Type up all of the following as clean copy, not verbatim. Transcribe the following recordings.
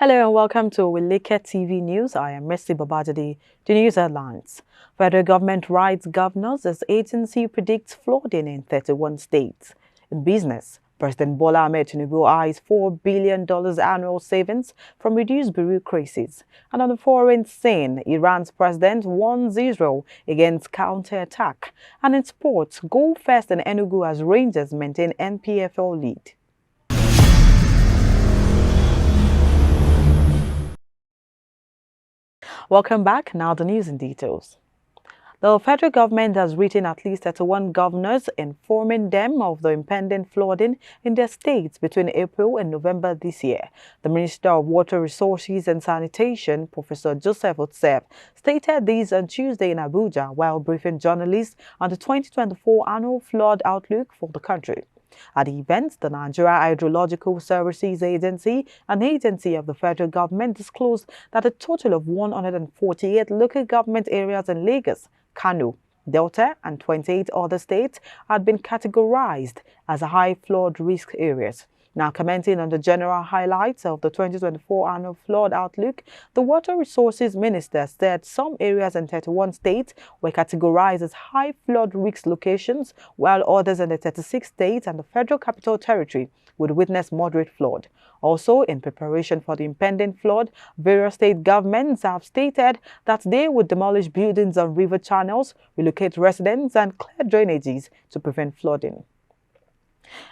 Hello and welcome to Oweleketv News. I am Mercy Babajadi. The news headlines. Federal government writes governors as agency predicts flooding in 31 states. In business, President Bola Ahmed Tinubu eyes $4 billion annual savings from reduced bureaucracies. And on the foreign scene, Iran's president warns Israel against counter-attack. And in sports, Go First in Enugu as Rangers maintain NPFL lead. Welcome back. Now the news in details. The federal government has written at least 31 governors informing them of the impending flooding in their states between April and November this year. The Minister of Water Resources and Sanitation, Professor Joseph Otsef, stated this on Tuesday in Abuja while briefing journalists on the 2024 annual flood outlook for the country. At the event, the Nigeria Hydrological Services Agency, an agency of the federal government, disclosed that a total of 148 local government areas in Lagos, Kano, Delta, and 28 other states had been categorized as high flood risk areas. Now, commenting on the general highlights of the 2024 annual flood outlook, the Water Resources Minister said some areas in 31 states were categorized as high flood risk locations, while others in the 36 states and the Federal Capital Territory would witness moderate flood. Also, in preparation for the impending flood, various state governments have stated that they would demolish buildings on river channels, relocate residents, and clear drainages to prevent flooding.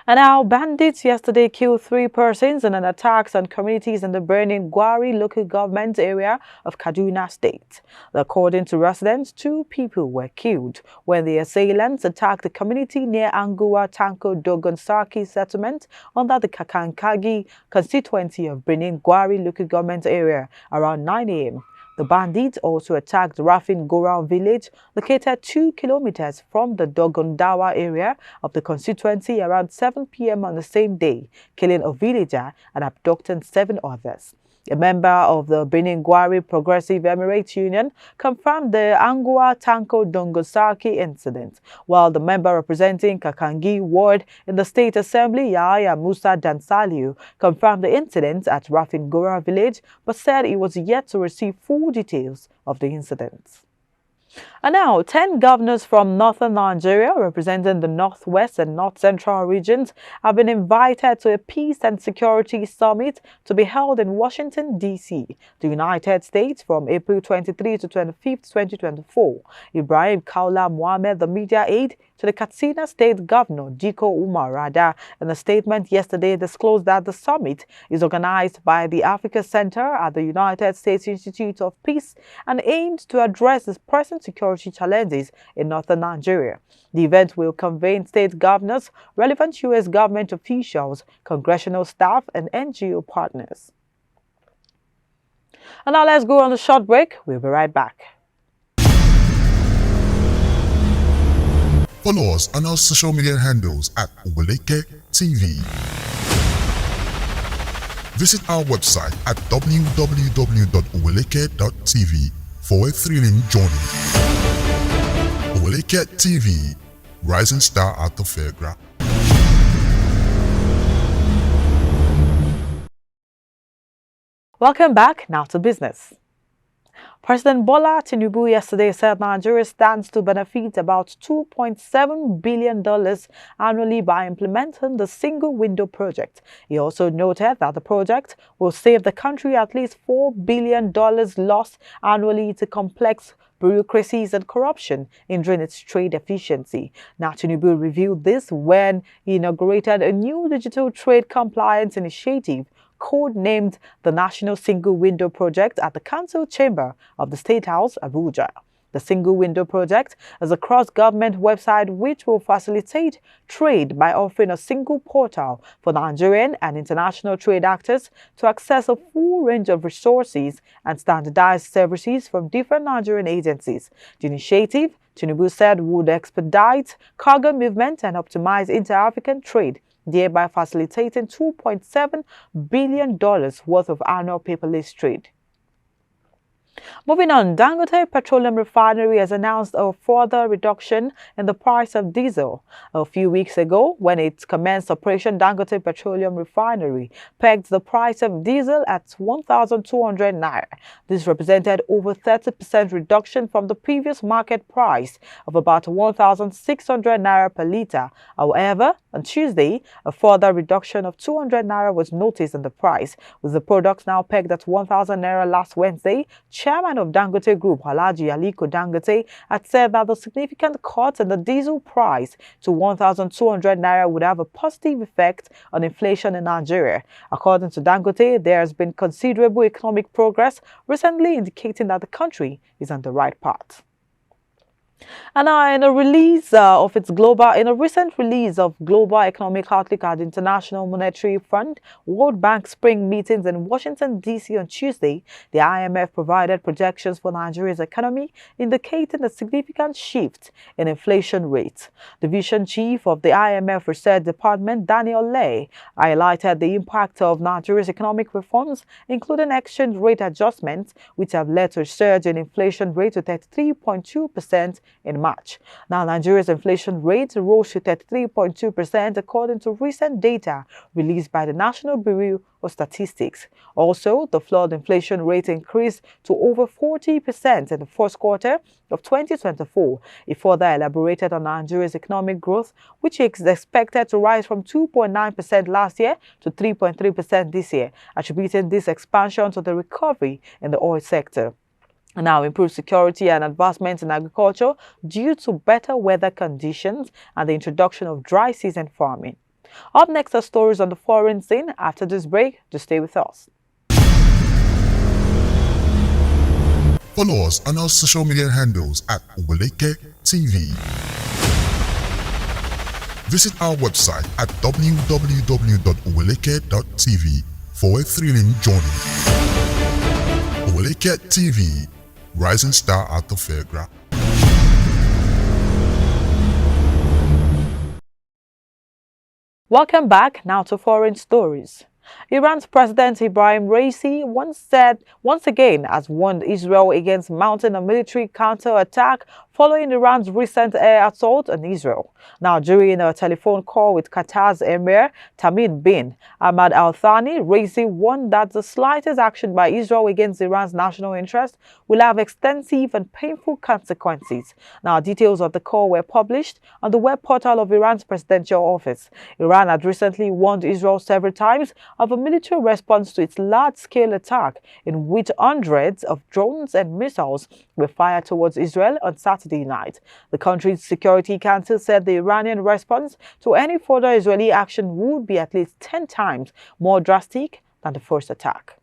And now, bandits yesterday killed 3 persons in an attack on communities in the burning Gwari local government area of Kaduna State. According to residents, 2 people were killed when the assailants attacked the community near Angua Tanko Dogon Sarki settlement under the Kakankagi constituency of Benin Gwari local government area around 9 a.m. The bandits also attacked Rafin Gora village, located 2 kilometers from the Dogondawa area of the constituency around 7 p.m. on the same day, killing a villager and abducting 7 others. A member of the Benin Gwari Progressive Emirates Union confirmed the Angua Tanko Dongosaki incident, while the member representing Kakangi Ward in the State Assembly, Yahya Musa Dansaliu, confirmed the incident at Rafin Gora village, but said he was yet to receive full details of the incident. And now, 10 governors from northern Nigeria, representing the northwest and north central regions, have been invited to a peace and security summit to be held in Washington, D.C., the United States, from April 23 to 25, 2024. Ibrahim Kaula Mohammed, the media aide to the Katsina State Governor Diko Umar Rada, in a statement yesterday disclosed that the summit is organized by the Africa Center at the United States Institute of Peace and aimed to address the present security challenges in northern Nigeria. The event will convene state governors, relevant U.S. government officials, congressional staff, and NGO partners. And now let's go on a short break. We'll be right back. Follow us on our social media handles at Oweleketv. Visit our website at www.oweleke.tv for a thrilling journey. Oweleketv, rising star at the fairground. Welcome back. Now to business. President Bola Tinubu yesterday said Nigeria stands to benefit about $2.7 billion annually by implementing the Single Window Project. He also noted that the project will save the country at least $4 billion lost annually to complex bureaucracies and corruption, hindering its trade efficiency. Now, Tinubu revealed this when he inaugurated a new digital trade compliance initiative code-named the National Single Window Project at the Council Chamber of the State House, Abuja. The Single Window Project is a cross-government website which will facilitate trade by offering a single portal for Nigerian and international trade actors to access a full range of resources and standardized services from different Nigerian agencies. The initiative, Tinubu said, would expedite cargo movement and optimize inter-African trade, thereby facilitating $2.7 billion worth of annual paperless trade. Moving on, Dangote Petroleum Refinery has announced a further reduction in the price of diesel. A few weeks ago, when it commenced operation, Dangote Petroleum Refinery pegged the price of diesel at 1,200 naira. This represented over 30% reduction from the previous market price of about 1,600 naira per litre. However, on Tuesday, a further reduction of 200 naira was noticed in the price, with the product now pegged at 1,000 naira last Wednesday. Chairman of Dangote Group, Oweleke Dangote, had said that the significant cut in the diesel price to 1,200 naira would have a positive effect on inflation in Nigeria. According to Dangote, there has been considerable economic progress recently, indicating that the country is on the right path. And in a recent release of Global Economic Outlook at the International Monetary Fund World Bank spring meetings in Washington, D.C. on Tuesday, the IMF provided projections for Nigeria's economy, indicating a significant shift in inflation rates. Division Chief of the IMF Research Department, Daniel Lay, highlighted the impact of Nigeria's economic reforms, including exchange rate adjustments, which have led to a surge in inflation rate to 33.2% in March. Now, Nigeria's inflation rate rose to 33.2% according to recent data released by the National Bureau of Statistics. Also, the flood inflation rate increased to over 40% in the first quarter of 2024. It further elaborated on Nigeria's economic growth, which is expected to rise from 2.9% last year to 3.3% this year, attributing this expansion to the recovery in the oil sector. Now, improved security and advancements in agriculture due to better weather conditions and the introduction of dry season farming. Up next are stories on the foreign scene. After this break, just stay with us. Follow us on our social media handles at Oweleke TV. Visit our website at www.oweleke.tv for a thrilling journey. Oweleke TV, rising star at the fairground. Welcome back now to foreign stories. Iran's President Ibrahim Raisi once again has warned Israel against mounting a military counterattack following Iran's recent air assault on Israel. Now, during a telephone call with Qatar's Emir Tamim bin Hamad Al Thani, Raisi warned that the slightest action by Israel against Iran's national interest will have extensive and painful consequences. Now, details of the call were published on the web portal of Iran's presidential office. Iran had recently warned Israel several times of a military response to its large-scale attack, in which hundreds of drones and missiles were fired towards Israel on Saturday night. The country's Security Council said the Iranian response to any further Israeli action would be at least 10 times more drastic than the first attack.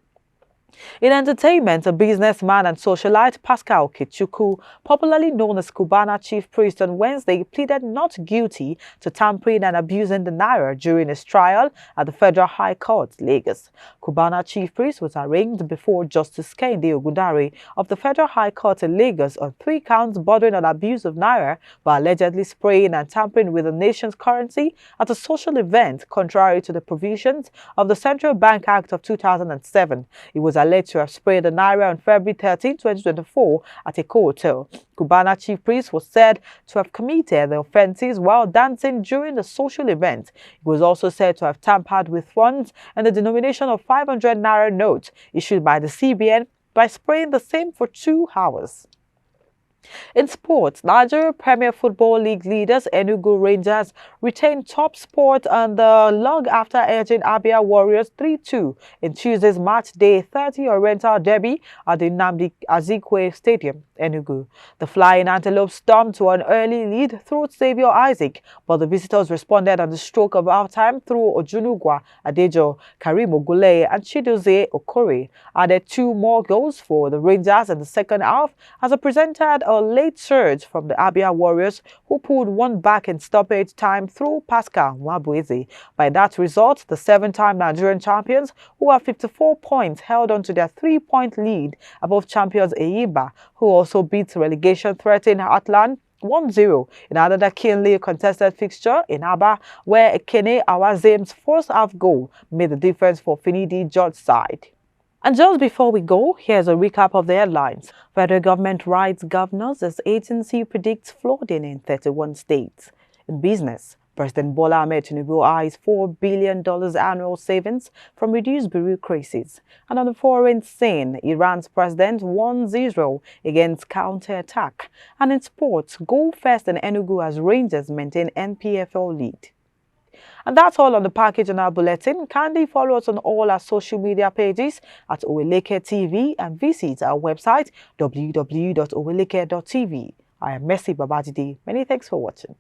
In entertainment, a businessman and socialite, Pascal Okechukwu, popularly known as Cubana Chief Priest, on Wednesday pleaded not guilty to tampering and abusing the naira during his trial at the Federal High Court, Lagos. Cubana Chief Priest was arraigned before Justice Kehinde Ogundare of the Federal High Court in Lagos on 3 counts bordering on abuse of naira by allegedly spraying and tampering with the nation's currency at a social event contrary to the provisions of the Central Bank Act of 2007. It was alleged to have sprayed the naira on February 13, 2024 at a hotel. Cubana Chief Priest was said to have committed the offences while dancing during the social event. He was also said to have tampered with funds and the denomination of 500 naira notes issued by the CBN by spraying the same for 2 hours. In sports, Nigeria Premier Football League leaders Enugu Rangers retained top spot on the log after edging Abia Warriors 3-2 in Tuesday's match day 30 Oriental Derby at the Nnamdi Azikiwe Stadium, Enugu. The Flying Antelopes stormed to an early lead through Xavier Isaac, but the visitors responded on the stroke of halftime through Ojunugwa Adejo, Karim Ogule and Chidozie Okore added 2 more goals for the Rangers in the second half as it presented a late surge from the Abia Warriors, who pulled one back in stoppage time through Pascal Nwabueze. By that result, the 7-time Nigerian champions, who have 54 points, held on to their 3-point lead above champions Eyimba, who also beat relegation-threatened Atlan 1-0 in another keenly contested fixture in Aba, where Ekene Awazem's first half goal made the difference for Finidi George's side. And just before we go, here's a recap of the headlines. Federal government writes governors as agency predicts flooding in 31 states. In business, President Bola Ahmed Tinubu eyes $4 billion annual savings from reduced bureaucracies. And on the foreign scene, Iran's president warns Israel against counterattack. And in sports, goal first in Enugu as Rangers maintain NPFL lead. And that's all on the package on our bulletin. Kindly follow us on all our social media pages at Oweleketv and visit our website www.oweleke.tv. I am Mercy Babajide. Many thanks for watching.